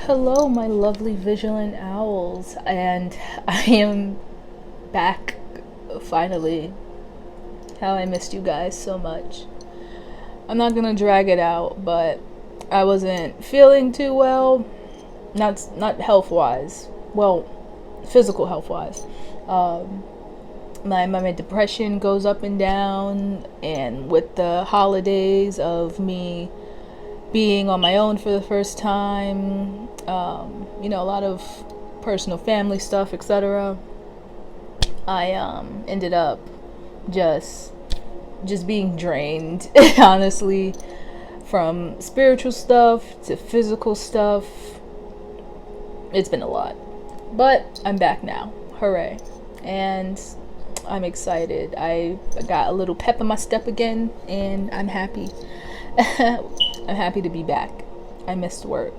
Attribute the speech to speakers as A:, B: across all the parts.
A: Hello, my lovely vigilant owls, and I am back finally. How I missed you guys so much. I'm not gonna drag it out, but I wasn't feeling too well. Not health wise. Well, physical health wise. My depression goes up and down, and with the holidays of me being on my own for the first time, a lot of personal family stuff, etc. I ended up just being drained, honestly, from spiritual stuff to physical stuff. It's been a lot, but I'm back now. Hooray! And I'm excited. I got a little pep in my step again, and I'm happy. I'm happy to be back. I missed work.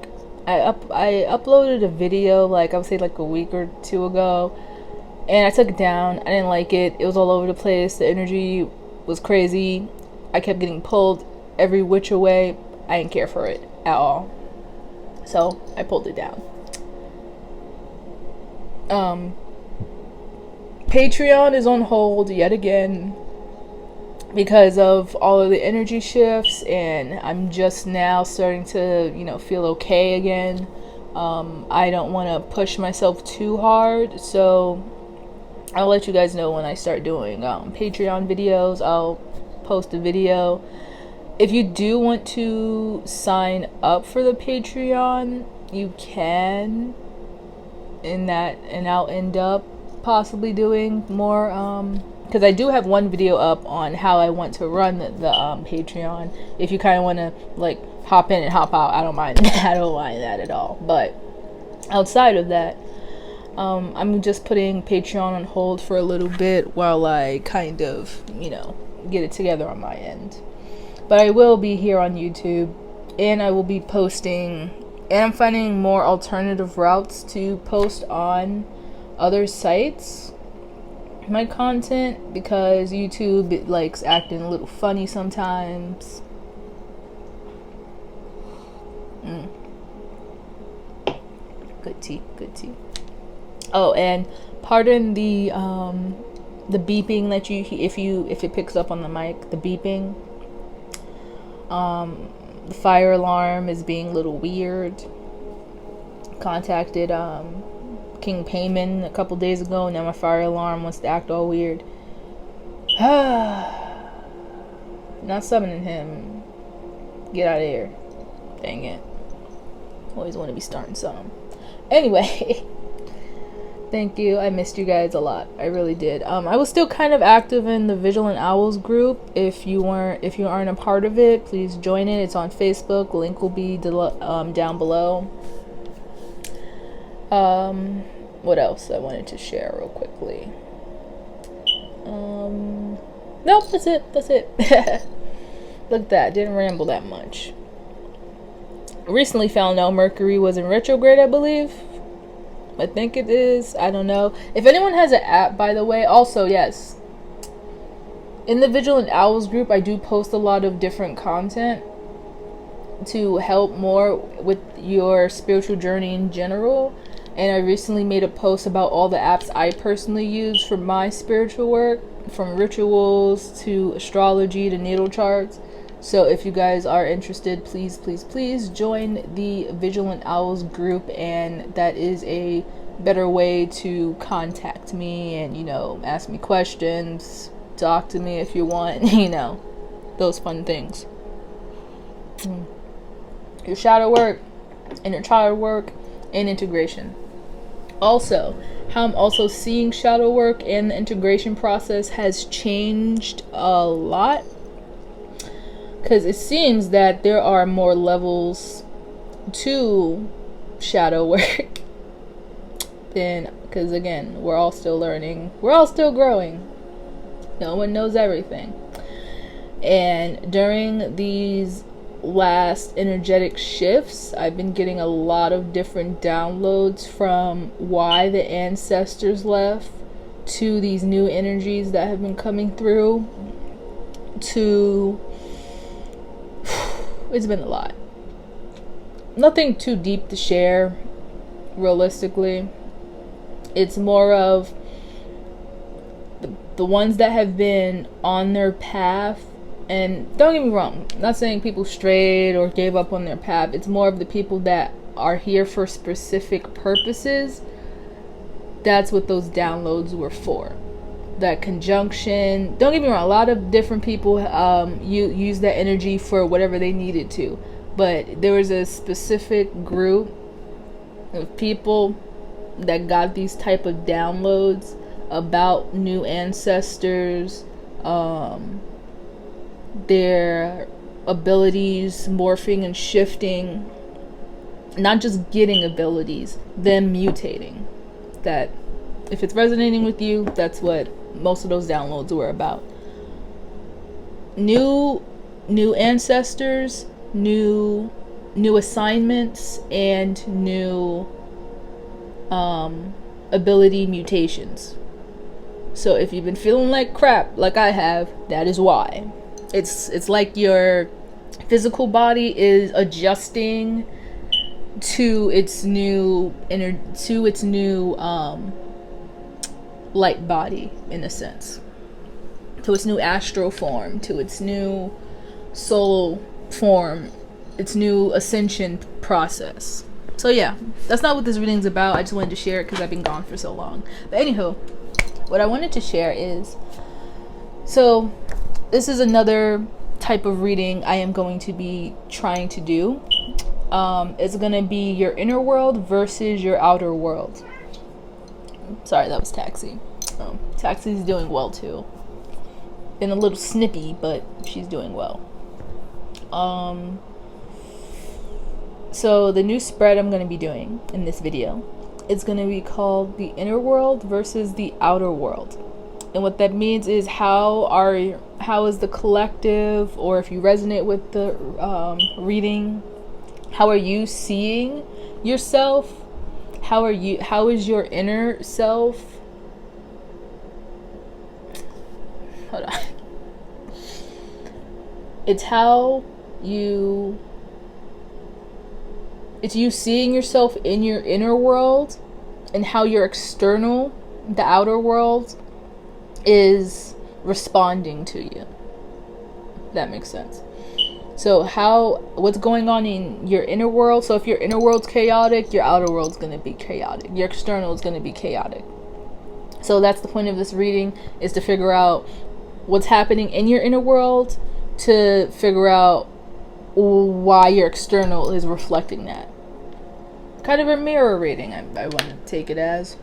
A: I uploaded a video I would say a week or two ago, and I took it down. I didn't like it. It was all over the place. The energy was crazy. I kept getting pulled every which way. I didn't care for it at all, so I pulled it down. Patreon is on hold yet again because of all of the energy shifts, and I'm just now starting to, feel okay again. I don't want to push myself too hard, so I'll let you guys know when I start doing Patreon videos. I'll post a video. If you do want to sign up for the Patreon, you can, and I'll end up possibly doing more, because I do have one video up on how I want to run the Patreon. If you kind of want to hop in and hop out, I don't mind I don't mind that at all. But outside of that, I'm just putting Patreon on hold for a little bit while I kind of get it together on my end. But I will be here on YouTube, and I will be posting, and I'm finding more alternative routes to post on other sites my content, because YouTube, it likes acting a little funny sometimes. Good tea. Oh, and pardon the beeping that if it picks up on the mic, the beeping. The fire alarm is being a little weird. Contacted King Payman a couple days ago, and now my fire alarm wants to act all weird. Not summoning him. Get out of here. Dang it. Always want to be starting something. Anyway, thank you. I missed you guys a lot. I really did. I was still kind of active in the Vigilant Owls group. If you aren't a part of it, please join it. It's on Facebook. Link will be down below. What else I wanted to share real quickly? Nope, that's it. Look at that, didn't ramble that much. Recently found out Mercury was in retrograde, I believe. I think it is. I don't know. If anyone has an app, by the way, also, yes. In the Vigilant Owls group, I do post a lot of different content to help more with your spiritual journey in general. And I recently made a post about all the apps I personally use for my spiritual work, from rituals to astrology to natal charts. So if you guys are interested, please join the Vigilant Owls group, and that is a better way to contact me and, ask me questions, talk to me if you want, those fun things. Your shadow work, inner child work, and integration. Also, how I'm also seeing shadow work and the integration process has changed a lot, because it seems that there are more levels to shadow work because again, we're all still learning, we're all still growing, no one knows everything. And during these last energetic shifts, I've been getting a lot of different downloads from why the ancestors left, to these new energies that have been coming through, to it's been a lot. nothing too deep to share, realistically. It's more of the ones that have been on their path. And don't get me wrong, I'm not saying people strayed or gave up on their path. It's more of the people that are here for specific purposes. That's what those downloads were for. That conjunction. Don't get me wrong, a lot of different people use that energy for whatever they needed to. But there was a specific group of people that got these type of downloads about new ancestors, their abilities morphing and shifting, not just getting abilities, them mutating. That if it's resonating with you, that's what most of those downloads were about. New ancestors, new assignments, and new ability mutations. So if you've been feeling like crap, like I have, that is why. It's like your physical body is adjusting to its new light body, in a sense, to its new astral form, to its new soul form, its new ascension process. So yeah, that's not what this reading's about. I just wanted to share it because I've been gone for so long. But anywho, what I wanted to share is, so this is another type of reading I am going to be trying to do. It's going to be your inner world versus your outer world. Sorry, that was Taxi. Taxi's doing well too. Been a little snippy, but she's doing well. So the new spread I'm going to be doing in this video, it's going to be called the inner world versus the outer world. And what that means is how is the collective, or if you resonate with the reading, how are you seeing yourself? How is your inner self? Hold on. It's you seeing yourself in your inner world, and how your external, the outer world, is responding to you. That makes sense. So what's going on in your inner world? So if your inner world's chaotic, your outer world's going to be chaotic. Your external is going to be chaotic. So that's the point of this reading, is to figure out what's happening in your inner world, to figure out why your external is reflecting that. Kind of a mirror reading, I want to take it as.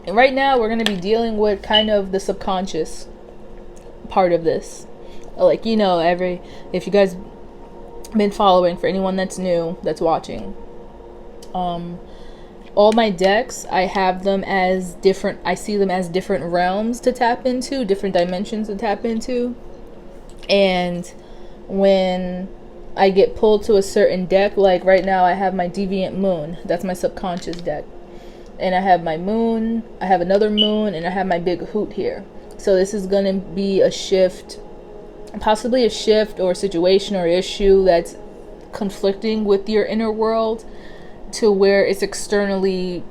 A: And right now we're going to be dealing with kind of the subconscious part of this. Like, if you guys been following, for anyone that's new, that's watching, all my decks, I have them as different, I see them as different realms to tap into, different dimensions to tap into. And when I get pulled to a certain deck, like right now I have my Deviant Moon, that's my subconscious deck. And I have my moon, I have another moon, and I have my big hoot here. So this is going to be a shift, possibly a shift or a situation or issue that's conflicting with your inner world, to where it's externally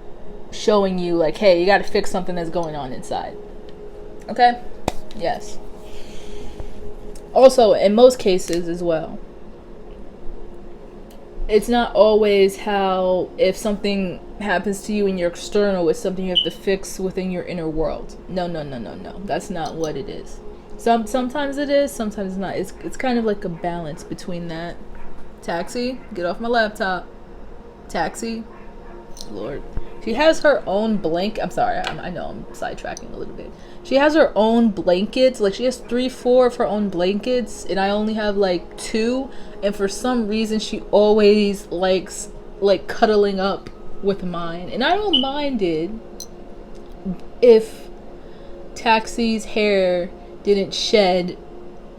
A: showing you like, hey, you got to fix something that's going on inside. Okay? Yes. Also, in most cases as well, it's not always how, if something happens to you in your external, it's something you have to fix within your inner world. No. That's not what it is. Sometimes it is, sometimes it's not. It's kind of like a balance between that. Taxi, get off my laptop. Taxi. Lord. She has her own blanket. I'm sorry, I know I'm sidetracking a little bit. She has her own blankets. Like, she has 3-4 of her own blankets, and I only have like 2. And for some reason, she always likes like cuddling up with mine. And I don't mind it if Taxi's hair didn't shed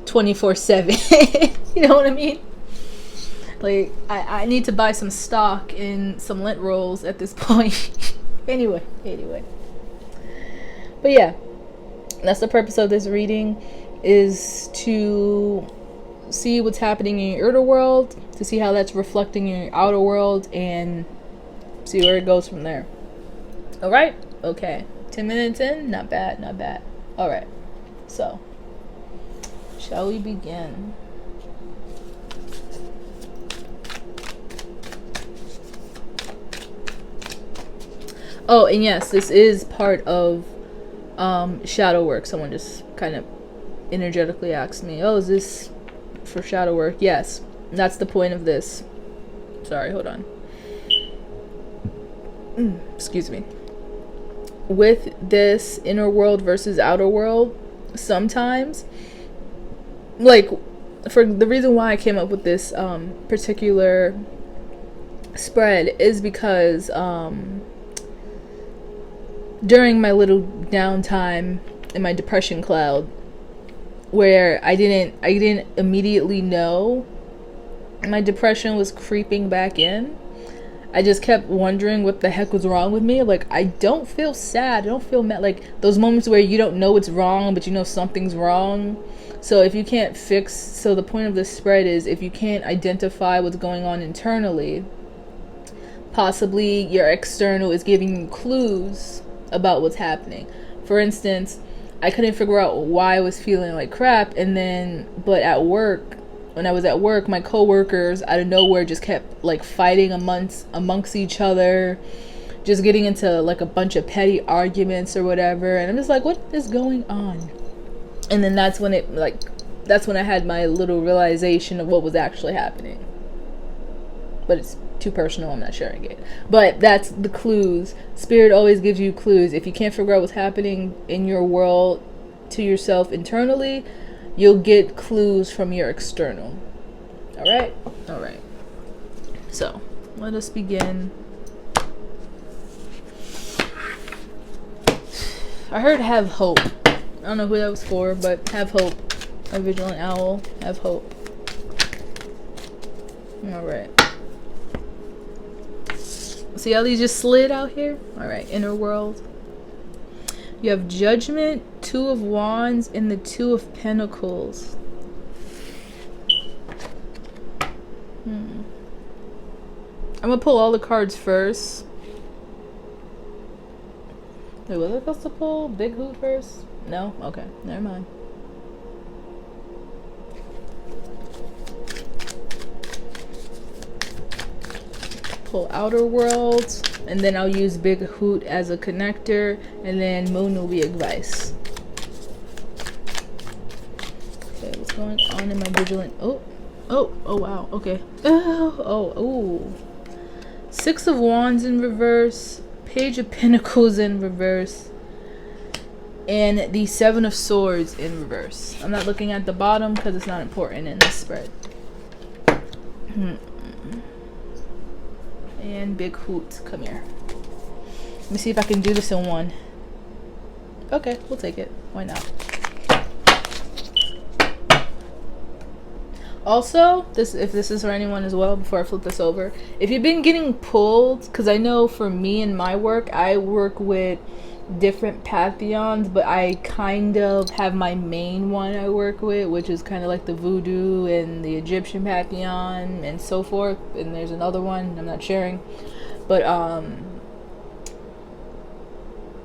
A: 24/7. You know what I mean? Like, I need to buy some stock in some lint rolls at this point. Anyway. But yeah, that's the purpose of this reading, is to see what's happening in your inner world, to see how that's reflecting in your outer world, and see where it goes from there. All right? Okay. 10 minutes in? Not bad, not bad. All right. So, shall we begin? Oh, and yes, this is part of shadow work. Someone just kind of energetically asked me, oh, is this for shadow work? Yes, that's the point of this. Sorry, hold on. Excuse me. With this inner world versus outer world, sometimes, like, for the reason why I came up with this particular spread is because during my little downtime in my depression cloud, where I didn't immediately know my depression was creeping back in, I just kept wondering what the heck was wrong with me. Like, I don't feel sad, I don't feel mad, like those moments where you don't know what's wrong but you know something's wrong. So if you can't so the point of this spread is, if you can't identify what's going on internally, possibly your external is giving you clues about what's happening. For instance, I couldn't figure out why I was feeling like crap, but at work, when I was at work, my coworkers out of nowhere just kept like fighting amongst each other, just getting into like a bunch of petty arguments or whatever, and I'm just like, what is going on? And then that's when I had my little realization of what was actually happening. But it's too personal, I'm not sharing it. But that's the clues. Spirit always gives you clues. If you can't figure out what's happening in your world to yourself internally, you'll get clues from your external. Alright? Alright. So, let us begin. I heard have hope. I don't know who that was for, but have hope. A vigilant owl. Have hope. Alright. See how these just slid out here? Alright, inner world. You have Judgment, Two of Wands, and the Two of Pentacles. I'm gonna pull all the cards first. Wait, was I supposed to pull Big Hoot first? No? Okay, never mind. Pull Outer Worlds, and then I'll use Big Hoot as a connector, and then Moon will be advice. Okay, what's going on in my vigilant? Oh wow, okay. Oh. Six of Wands in reverse, Page of Pentacles in reverse, and the Seven of Swords in reverse. I'm not looking at the bottom because it's not important in this spread. And Big Hoot, come here. Let me see if I can do this in one. Okay, we'll take it. Why not? Also, if this is for anyone as well, before I flip this over, if you've been getting pulled, because I know for me in my work, I work with different pantheons, but I kind of have my main one I work with, which is kind of like the voodoo and the Egyptian pantheon and so forth, and there's another one I'm not sharing, but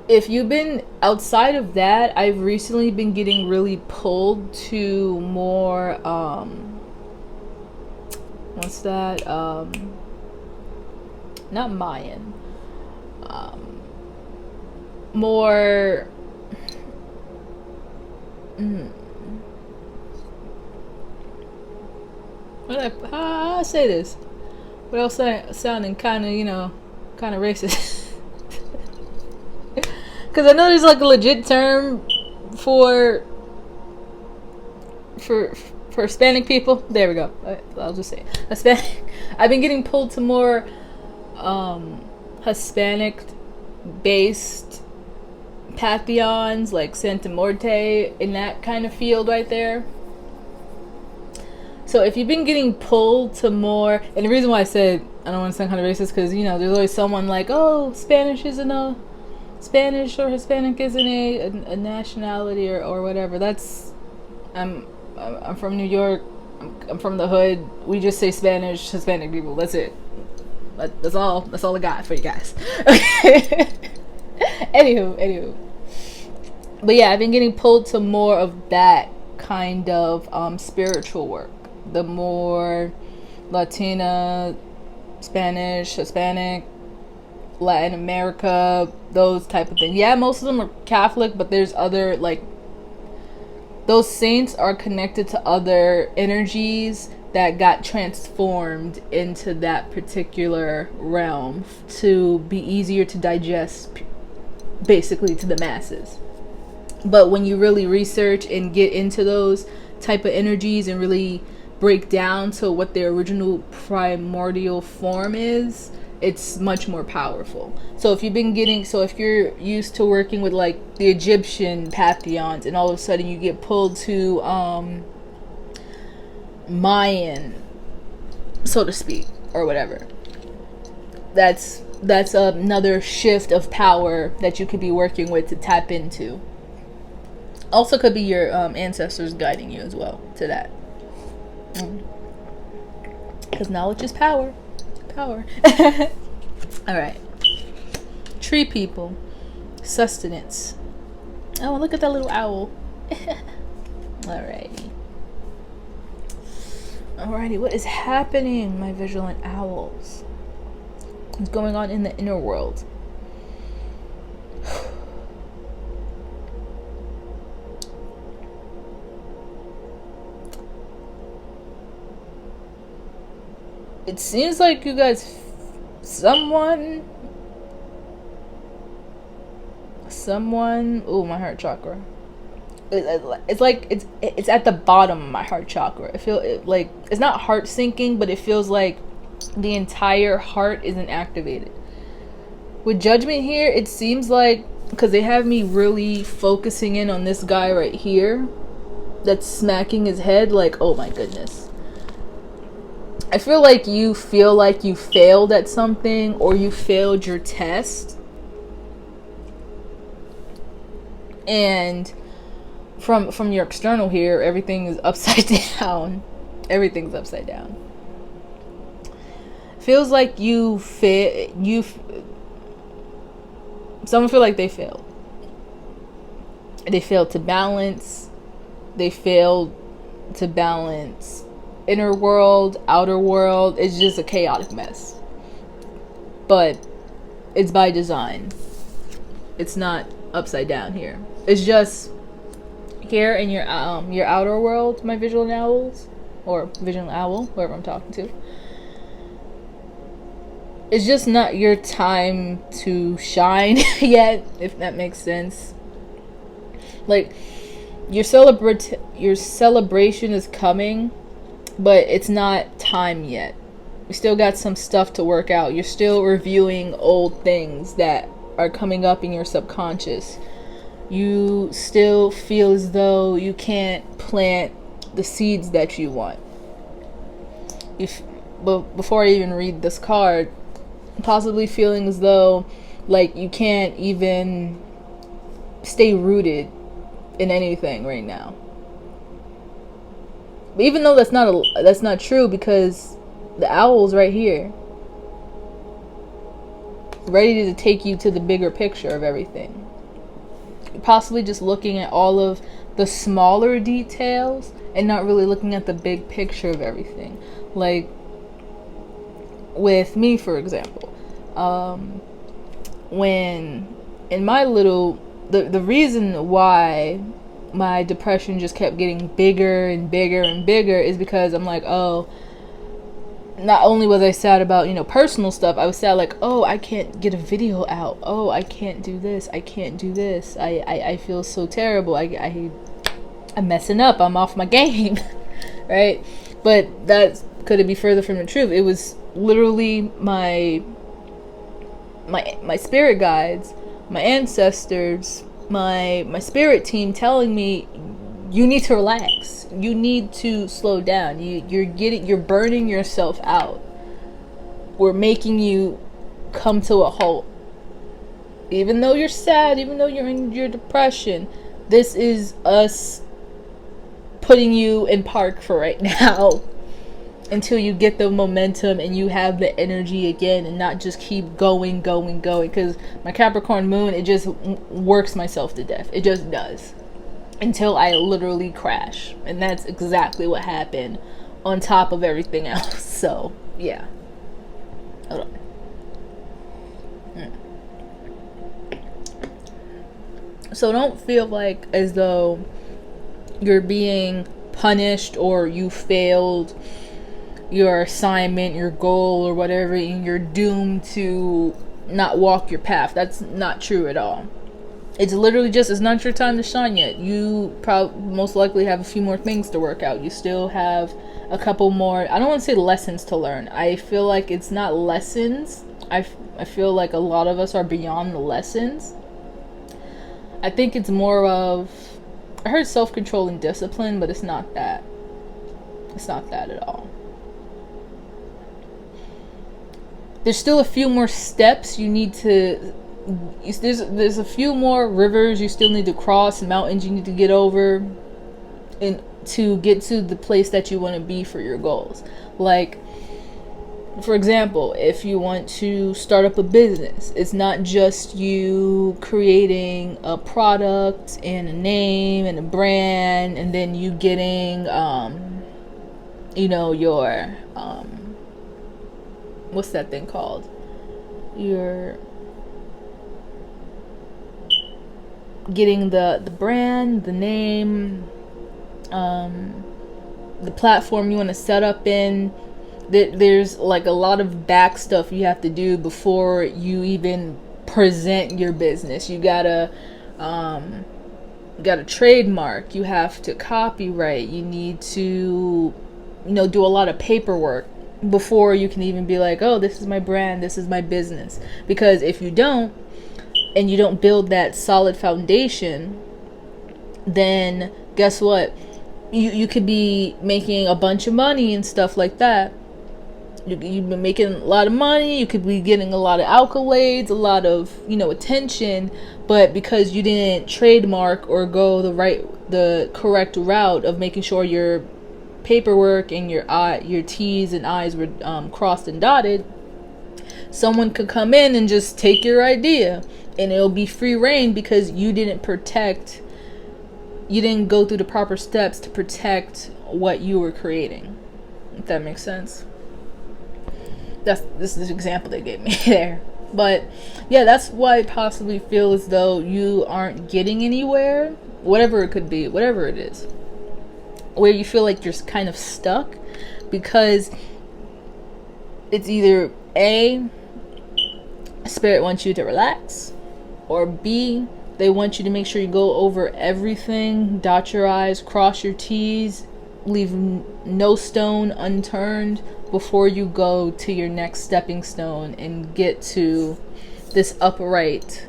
A: if you've been outside of that, I've recently been getting really pulled to more what's that, not Mayan, more how I say this without sounding kind of racist. Because I know there's like a legit term for Hispanic people. There we go. I'll just say Hispanic. I've been getting pulled to more Hispanic based pantheons, like Santa Muerte, in that kind of field right there. So if you've been getting pulled to more, and the reason why I said I don't want to sound kind of racist, because there's always someone like, oh, Spanish or Hispanic isn't a nationality or whatever. That's I'm from New York. I'm from the hood. We just say Spanish, Hispanic people. That's it. That's all. That's all I got for you guys. Anywho. But yeah, I've been getting pulled to more of that kind of spiritual work. The more Latina, Spanish, Hispanic, Latin America, those type of things. Yeah, most of them are Catholic, but there's other, like, those saints are connected to other energies that got transformed into that particular realm to be easier to digest, basically, to the masses. But when you really research and get into those type of energies and really break down to what their original primordial form is, it's much more powerful. So if you're used to working with like the Egyptian pantheons, and all of a sudden you get pulled to Mayan, so to speak, or whatever, that's another shift of power that you could be working with to tap into. Also could be your ancestors guiding you as well to that. Because knowledge is power. Alright. Tree people. Sustenance. Oh, look at that little owl. Alrighty, what is happening, my vigilant owls? What's going on in the inner world? It seems like you guys, someone, oh, my heart chakra. It's like it's at the bottom of my heart chakra. I feel like it's not heart sinking, but it feels like the entire heart isn't activated. With judgment here, it seems like, because they have me really focusing in on this guy right here that's smacking his head, like, oh my goodness. I feel like you failed at something, or you failed your test. And from your external here, everything is upside down. Everything's upside down. Feels like someone feel like they failed. They failed to balance. They failed to balance inner world, outer world. It's just a chaotic mess. But it's by design. It's not upside down here. It's just here in your outer world, my vigilant owls, or vigilant owl, whoever I'm talking to. It's just not your time to shine yet, if that makes sense. Like, your celebration is coming, but it's not time yet. You still got some stuff to work out. You're still reviewing old things that are coming up in your subconscious. You still feel as though you can't plant the seeds that you want. But before I even read this card, possibly feeling as though like you can't even stay rooted in anything right now. But even though that's not true, because the owl's right here, ready to take you to the bigger picture of everything. You're possibly just looking at all of the smaller details and not really looking at the big picture of everything. Like with me, for example, when in my little, the reason why my depression just kept getting bigger and bigger and bigger is because I'm like, oh, not only was I sad about, personal stuff, I was sad like, oh, I can't get a video out. Oh, I can't do this. I can't do this. I feel so terrible. I'm messing up. I'm off my game. Right? But that couldn't be further from the truth. It was literally my spirit guides, my ancestors, my spirit team telling me, you need to relax. You need to slow down. You're burning yourself out. We're making you come to a halt. Even though you're sad, even though you're in your depression, this is us putting you in park for right now until you get the momentum and you have the energy again, and not just keep going, because my Capricorn moon, it just works myself to death. It just does, until I literally crash, and that's exactly what happened on top of everything else. So yeah, hold on. So don't feel like as though you're being punished or you failed your assignment, your goal, or whatever, and you're doomed to not walk your path. That's not true at all. It's literally just, it's not your time to shine yet. You probably most likely have a few more things to work out. You still have a couple more, I don't want to say lessons to learn. I feel like it's not lessons. I feel like a lot of us are beyond the lessons. I think it's more of, I heard self-control and discipline, but it's not that. It's not that at all. There's still a few more steps you need to, there's a few more rivers you still need to cross, mountains you need to get over, and to get to the place that you want to be for your goals. Like, for example, if you want to start up a business, it's not just you creating a product and a name and a brand and then you getting your what's that thing called? You're getting the brand, the name, the platform you want to set up in. There's like a lot of back stuff you have to do before you even present your business. You gotta trademark, you have to copyright, you need to do a lot of paperwork before you can even be like, oh, this is my brand, this is my business. Because if you don't, and you don't build that solid foundation, then guess what? You could be making a bunch of money and stuff like that. You've been making a lot of money, you could be getting a lot of accolades, a lot of attention, but because you didn't trademark or go the correct route of making sure your paperwork and your T's and I's were crossed and dotted, someone could come in and just take your idea and it'll be free reign because you didn't go through the proper steps to protect what you were creating. If that makes sense. This is an example they gave me there. But yeah, that's why I possibly feel as though you aren't getting anywhere, whatever it could be, whatever it is, where you feel like you're kind of stuck, because it's either A, Spirit wants you to relax, or B, they want you to make sure you go over everything, dot your I's, cross your T's, leave no stone unturned before you go to your next stepping stone and get to this upright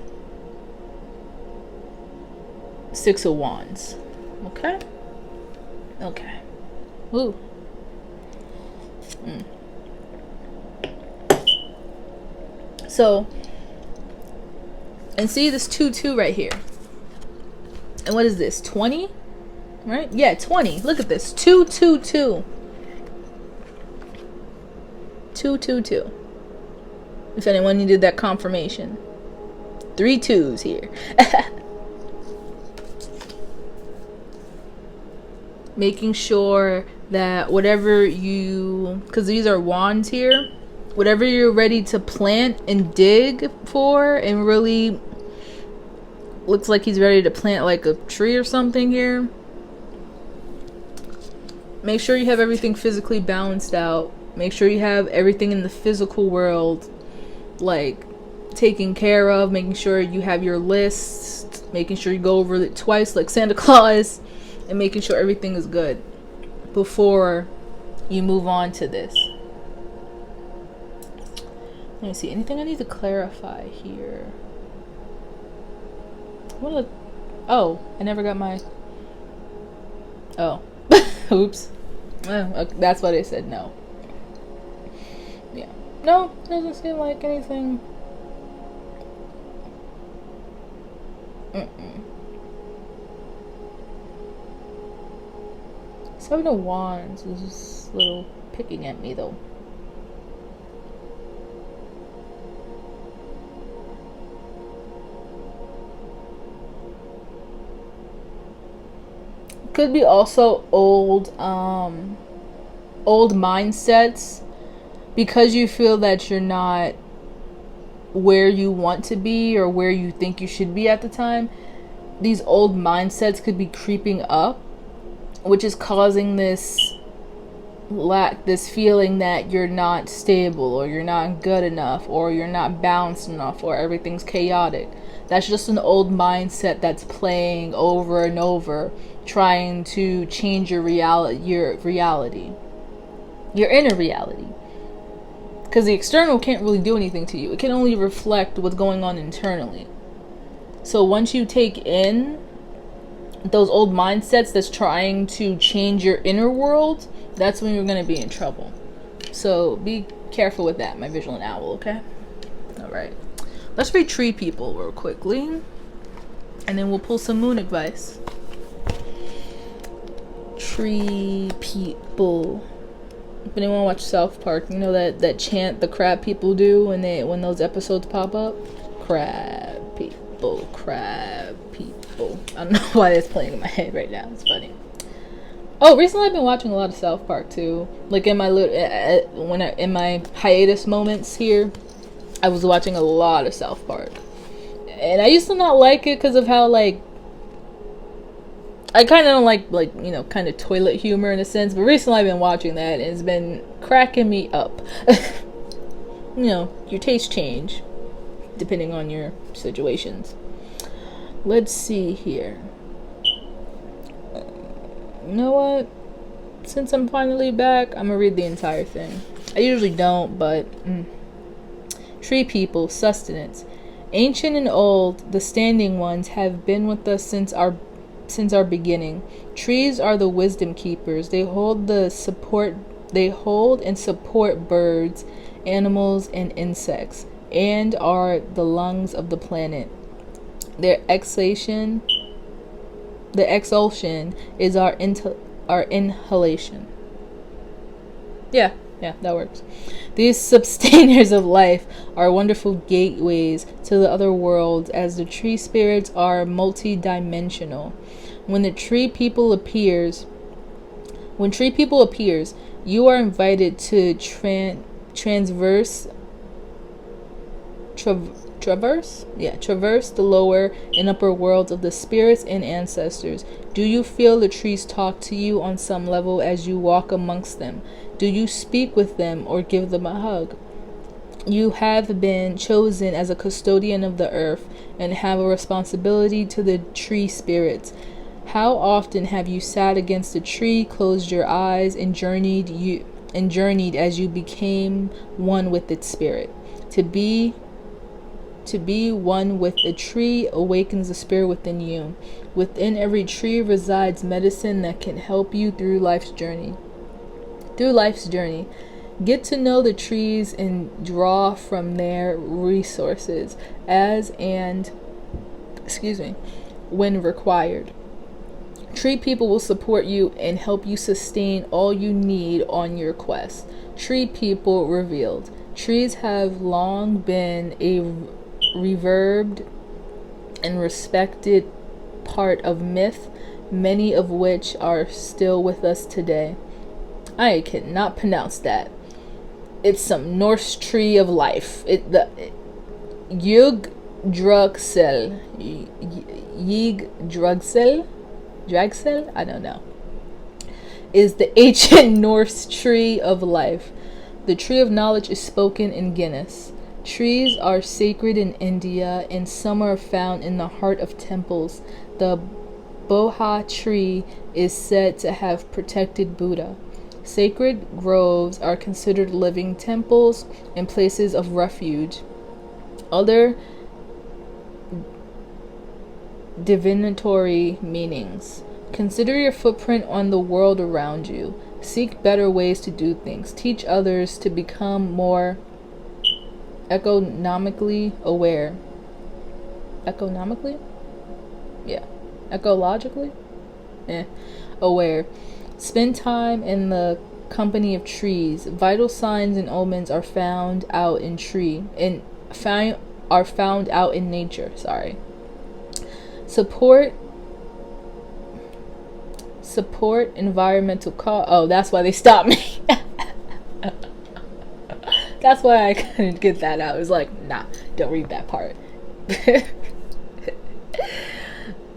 A: Six of Wands. Okay? Okay. Ooh. So, and see this 2-2 right here. And what is this? 20? Right? Yeah, 20. Look at this. 2-2-2. 2-2-2. If anyone needed that confirmation. 3 2s here. Making sure that whatever because these are wands here, whatever you're ready to plant and dig for, and really looks like he's ready to plant like a tree or something here. Make sure you have everything physically balanced out. Make sure you have everything in the physical world like taken care of, making sure you have your list, making sure you go over it twice like Santa Claus, and making sure everything is good before you move on to this. Let me see, anything I need to clarify here? Oh, I never got my... Oh. Oops. That's why they said no. Yeah. No, doesn't seem like anything. Seven of Wands is just a little picking at me though. Could be also old mindsets, because you feel that you're not where you want to be or where you think you should be at the time. These old mindsets could be creeping up, which is causing this feeling that you're not stable, or you're not good enough, or you're not balanced enough, or everything's chaotic. That's just an old mindset that's playing over and over, trying to change your reality, your inner reality. Because the external can't really do anything to you. It can only reflect what's going on internally. So once you take in those old mindsets that's trying to change your inner world, that's when you're going to be in trouble. So be careful with that, my vigilant owl, okay? Alright. Let's read tree people real quickly. And then we'll pull some moon advice. Tree people. If anyone watch South Park, you know that chant the crab people do when those episodes pop up? Crab people, crab people. I don't know why it's playing in my head right now. It's funny. Oh, recently I've been watching a lot of South Park too. Like in my in my hiatus moments here, I was watching a lot of South Park. And I used to not like it because of how, like, I kind of don't like, you know, kind of toilet humor in a sense. But recently I've been watching that and it's been cracking me up. You know, your tastes change depending on your situations. Let's see here. You know what? Since I'm finally back, I'm gonna read the entire thing. I usually don't, but tree people, sustenance. Ancient and old, the standing ones have been with us since our beginning. Trees are the wisdom keepers. They hold and support birds, animals, and insects, and are the lungs of the planet. Their exhalation is our inhalation. Yeah, that works. These sustainers of life are wonderful gateways to the other worlds, as the tree spirits are multi-dimensional. When tree people appears, you are invited to traverse the lower and upper worlds of the spirits and ancestors. Do you feel the trees talk to you on some level as you walk amongst them? Do you speak with them or give them a hug? You have been chosen as a custodian of the earth and have a responsibility to the tree spirits. How often have you sat against a tree, closed your eyes, and journeyed as you became one with its spirit? To be one with a tree awakens the spirit within you. Within every tree resides medicine that can help you through life's journey. Get to know the trees and draw from their resources when required. Tree people will support you and help you sustain all you need on your quest. Tree people revealed. Trees have long been a revered and respected part of myth, many of which are still with us today. I cannot pronounce that. It's some Norse tree of life. Yggdrasil, I don't know, is the ancient Norse tree of life. The tree of knowledge is spoken in Guinness. Trees are sacred in India, and some are found in the heart of temples. The Boha tree is said to have protected Buddha. Sacred groves are considered living temples and places of refuge. Other divinatory meanings. Consider your footprint on the world around you. Seek better ways to do things. Teach others to become more economically aware. Economically? Yeah. Ecologically? Aware. Spend time in the company of trees. Vital signs and omens are found out in are found out in nature. Sorry. Support environmental oh, that's why they stopped me. That's why I couldn't get that out. It was like, nah, don't read that part.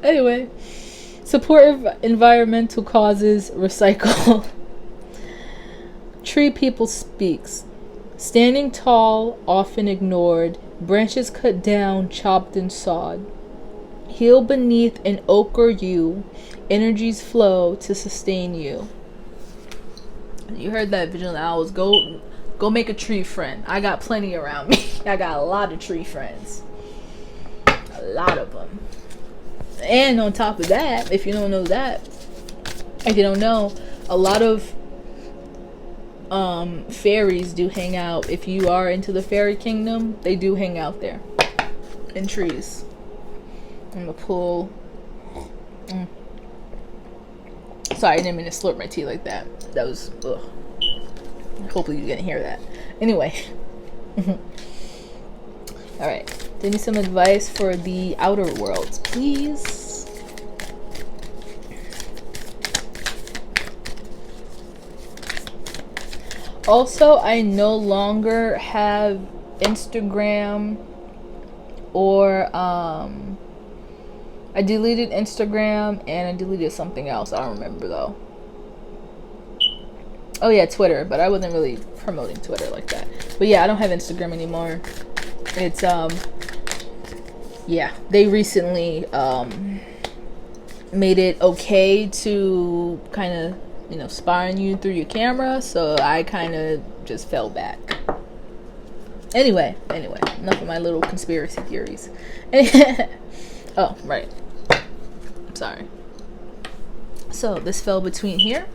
A: Anyway, support environmental causes, recycle. Tree people speaks. Standing tall, often ignored, branches cut down, chopped and sawed. Heal beneath an oak or yew, energies flow to sustain you. You heard that, vigilant owls. Go make a tree friend. I got plenty around me. I got a lot of tree friends. A lot of them. And on top of that, if you don't know that, if you don't know, a lot of fairies do hang out. If you are into the fairy kingdom, they do hang out there in trees. In the pool. Sorry, I didn't mean to slurp my tea like that. That was ugh. Hopefully you didn't hear that. Anyway. Alright. Give me some advice for the outer worlds, please. Also, I no longer have Instagram or I deleted Instagram and I deleted something else. I don't remember though. Oh yeah, Twitter, but I wasn't really promoting Twitter like that. But yeah, I don't have Instagram anymore. It's yeah, they recently made it okay to kind of, you know, spy on you through your camera, so I kind of just fell back. Anyway, enough of my little conspiracy theories. Oh, right. Sorry. So this fell between here.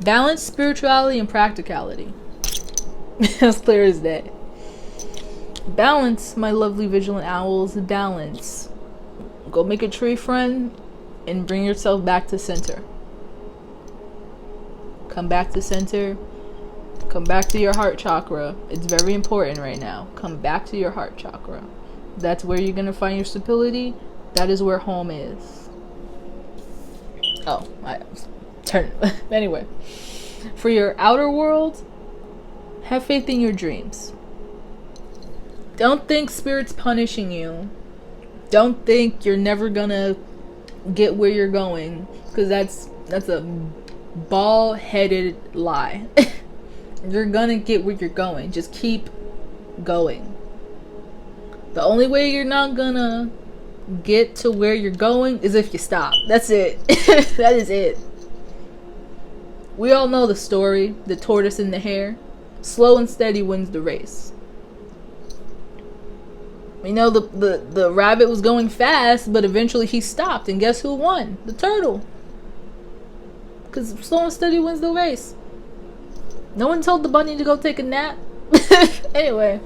A: Balance spirituality and practicality. As clear as day. Balance, my lovely vigilant owls. Balance. Go make a tree friend and bring yourself back to center. Come back to center. Come back to your heart chakra. It's very important right now. Come back to your heart chakra. That's where you're going to find your stability. That is where home is. Oh, I turn. Anyway, for your outer world, have faith in your dreams. Don't think spirit's punishing you. Don't think you're never gonna get where you're going, because that's a bald-headed lie. You're gonna get where you're going. Just keep going. The only way you're not gonna get to where you're going is if you stop. That's it. That is it. We all know the story, the tortoise and the hare. Slow and steady wins the race. You know, the rabbit was going fast, but eventually he stopped, and guess who won? The turtle. Because slow and steady wins the race. No one told the bunny to go take a nap. Anyway.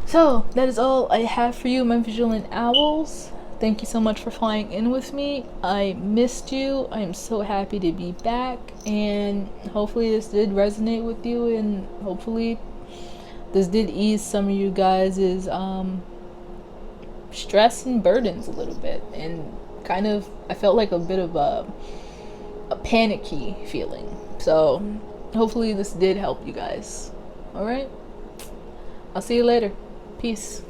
A: So, that is all I have for you, my vigilant owls. Thank you so much for flying in with me. I missed you. I am so happy to be back. And hopefully this did resonate with you. And hopefully this did ease some of you guys' stress and burdens a little bit. And kind of, I felt like a bit of a panicky feeling. So, hopefully this did help you guys. Alright? I'll see you later. Peace.